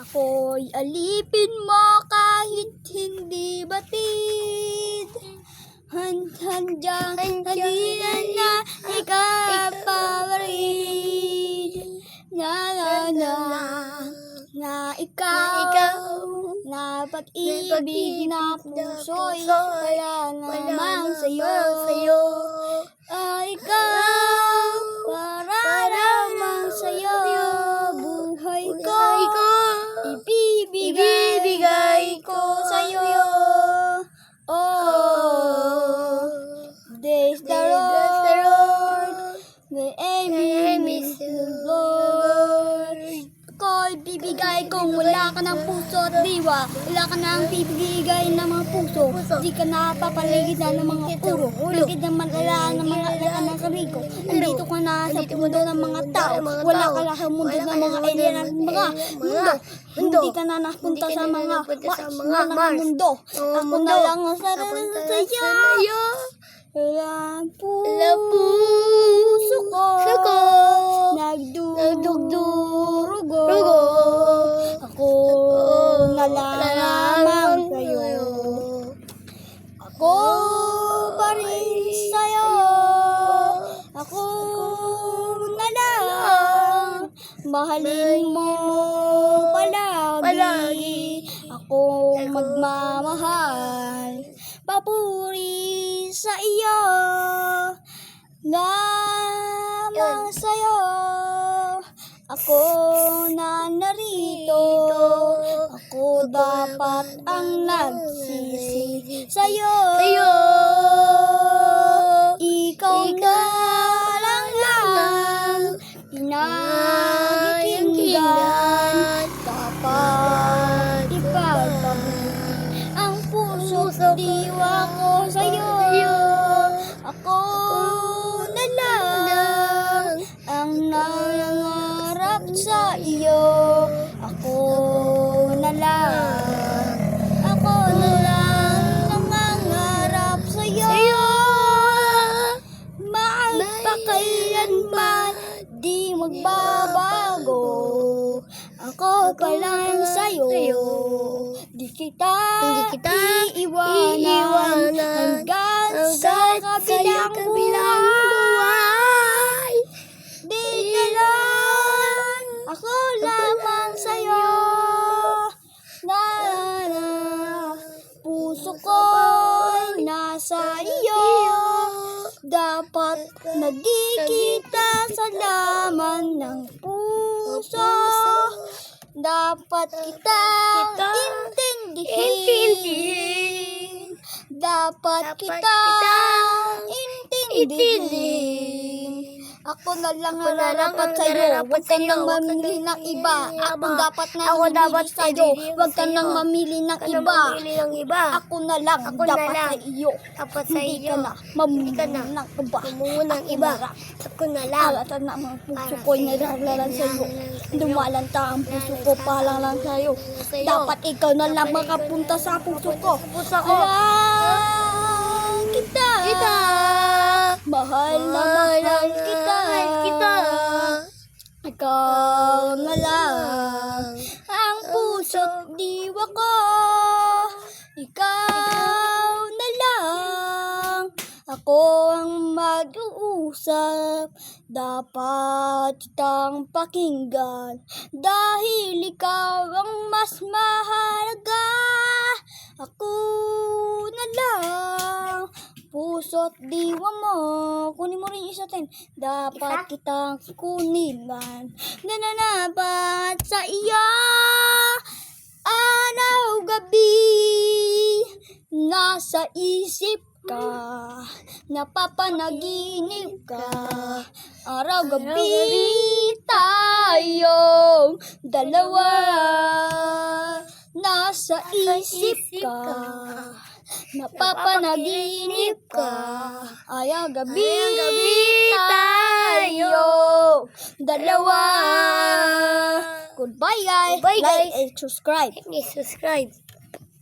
Ako'y alipin mo kahit hindi batid. Handyang halilan na ikapawarin. Na ikaw na pag-ibig na puso'y wala namang sa'yo. Ikaw para namang sa'yo. Buhay ko ibibigay ko sa'yo. Oh, praise the Lord. The aim is the Lord. Ako'y bibigay kung wala ka ng puso at diwa. Wala ka nang bibigay ng mga puso. Di ka napapaligitan ng mga puro. Ligid ng malala ng mga alaka ng karigo. Andito ka na sa mundo ng mga tao. Wala ka lang sa mundo ng mga alien at mga mundo. Hindi ka na napunta sa mga mundo. Ako na lang ang sarili sa'yo. Wala puso ko nagdudurugo. Ako na lamang sa'yo. Ako pa rin sa'yo. Ako na lang. Mahalin mo palagi. Ako magmamahal. Papuri sa iyo. Lamang sa'yo. Ako na narito. Ako dapat ang nagsisi sa'yo. Ikaw na lang pinakikinggan. Dapat ipagpapuri ang puso't diwa ko sa'yo. Ako na lang ang nangangarap sa iyo. Ako na lang nangangarap sa iyo. Mahal pa kailanman di magbabago. Ako pa lang sa'yo. Di kita iiwanan hanggang sa kabilang buhay. Di ka lang, ako lamang sa'yo. Puso ko'y nasa iyo. Dapat nagkikita sa laman ng puso. Dapat kitang intindihin. Dapat kitang intindihin. Ako na lang ang lalapat sa'yo. Huwag ka nang mamili ng iba. Ako dapat na mamili sa'yo. Huwag ka nang mamili ng iba. Ako na lang dapat sa iyo. Hindi ka na mamili ng iba. Ako na lang. Alata na ang puso ko'y nagagalan sa'yo. Dumalanta ang puso ko para lang sa'yo. Dapat ikaw na lang makapunta sa puso ko. Kita. Mahal kita. Ikaw na lang ang puso't diwa ko. Ikaw na lang. Ako ang mag-uusap. Dapat kitang pakinggan. Dahil ikaw ang mas mahalaga. Ako na lang. Puso't diwa mo. Kunin mo rin isa din. Dapat kitang kunin man. Nananabat sa iyo. Araw gabi. Nasa isip ka. Napapanaginip ka. Araw gabi tayong dalawa. Nasa isip ka. Napapanaginip ka. Ayaw gabi tayo dalawa. Goodbye guys. Like and subscribe.